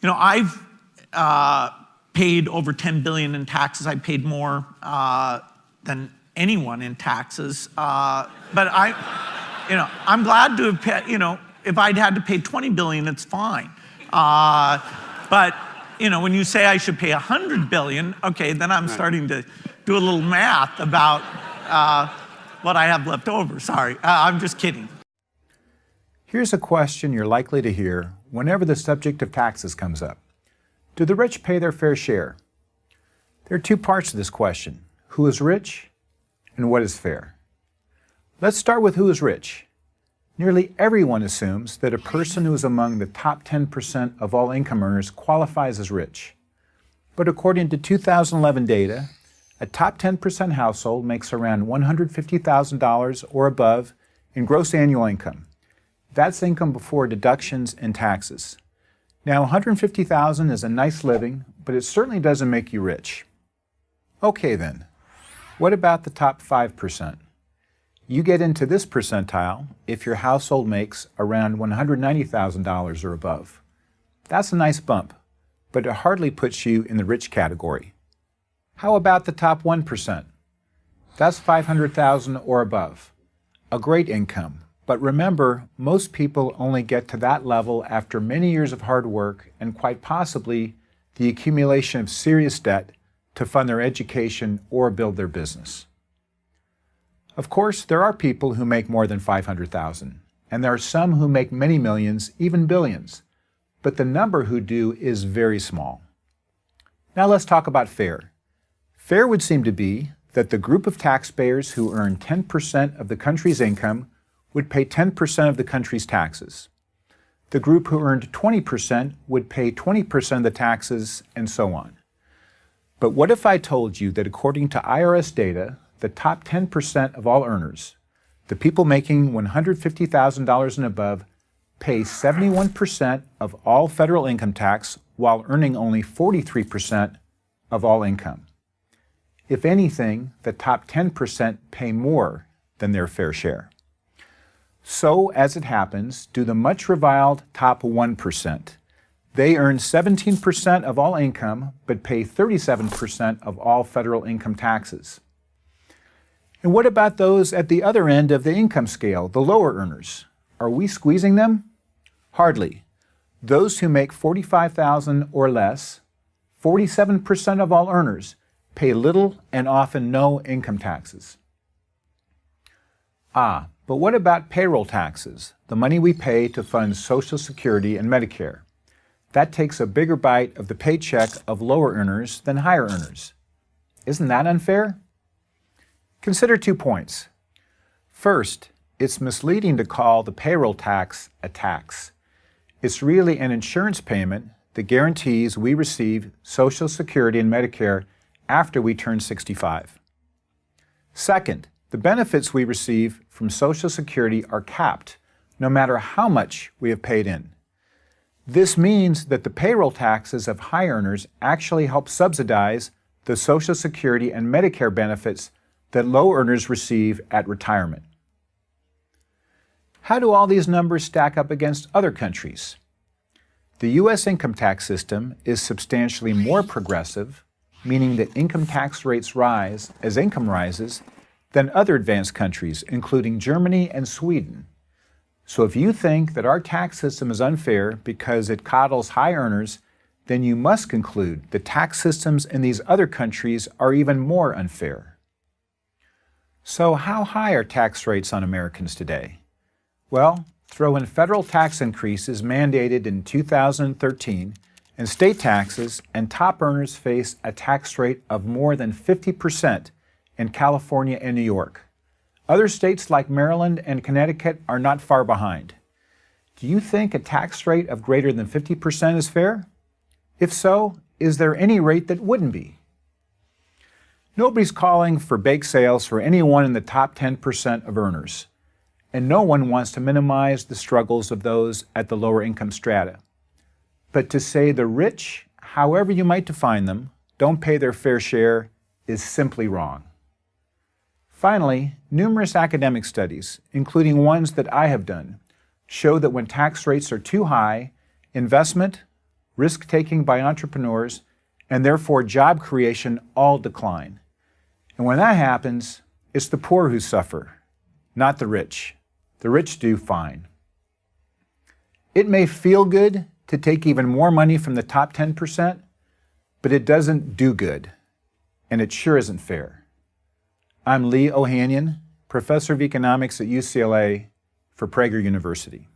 I've paid over $10 billion in taxes. I paid more than anyone in taxes. But I'm glad to have paid, if I'd had to pay $20 billion, it's fine. But when you say I should pay $100 billion, okay, then I'm starting to do a little math about what I have left over. Sorry, I'm just kidding. Here's a question you're likely to hear whenever the subject of taxes comes up. Do the rich pay their fair share? There are two parts to this question: who is rich and what is fair? Let's start with who is rich. Nearly everyone assumes that a person who is among the top 10% of all income earners qualifies as rich. But according to 2011 data, a top 10% household makes around $150,000 or above in gross annual income. That's income before deductions and taxes. Now, $150,000 is a nice living, but it certainly doesn't make you rich. Okay then, what about the top 5%? You get into this percentile if your household makes around $190,000 or above. That's a nice bump, but it hardly puts you in the rich category. How about the top 1%? That's $500,000 or above. A great income, but remember, most people only get to that level after many years of hard work and quite possibly the accumulation of serious debt to fund their education or build their business. Of course, there are people who make more than $500,000, and there are some who make many millions, even billions, but the number who do is very small. Now let's talk about fair. Fair would seem to be that the group of taxpayers who earn 10% of the country's income would pay 10% of the country's taxes. The group who earned 20% would pay 20% of the taxes, and so on. But what if I told you that according to IRS data, the top 10% of all earners, the people making $150,000 and above, pay 71% of all federal income tax while earning only 43% of all income. If anything, the top 10% pay more than their fair share. So, as it happens, do the much reviled top 1%. They earn 17% of all income, but pay 37% of all federal income taxes. And what about those at the other end of the income scale, the lower earners? Are we squeezing them? Hardly. Those who make $45,000 or less, 47% of all earners, pay little and often no income taxes. But what about payroll taxes, the money we pay to fund Social Security and Medicare? That takes a bigger bite of the paycheck of lower earners than higher earners. Isn't that unfair? Consider 2 points. First, it's misleading to call the payroll tax a tax. It's really an insurance payment that guarantees we receive Social Security and Medicare after we turn 65. Second, the benefits we receive from Social Security are capped, no matter how much we have paid in. This means that the payroll taxes of high earners actually help subsidize the Social Security and Medicare benefits that low earners receive at retirement. How do all these numbers stack up against other countries? The U.S. income tax system is substantially more progressive, meaning that income tax rates rise as income rises, than other advanced countries, including Germany and Sweden. So if you think that our tax system is unfair because it coddles high earners, then you must conclude that tax systems in these other countries are even more unfair. So how high are tax rates on Americans today? Well, throw in federal tax increases mandated in 2013, and state taxes, and top earners face a tax rate of more than 50% in California and New York. Other states like Maryland and Connecticut are not far behind. Do you think a tax rate of greater than 50% is fair? If so, is there any rate that wouldn't be? Nobody's calling for bake sales for anyone in the top 10% of earners, and no one wants to minimize the struggles of those at the lower income strata. But to say the rich, however you might define them, don't pay their fair share is simply wrong. Finally, numerous academic studies, including ones that I have done, show that when tax rates are too high, investment, risk-taking by entrepreneurs, and therefore job creation all decline. And when that happens, it's the poor who suffer, not the rich. The rich do fine. It may feel good to take even more money from the top 10%, but it doesn't do good, and it sure isn't fair. I'm Lee Ohanian, professor of economics at UCLA for Prager University.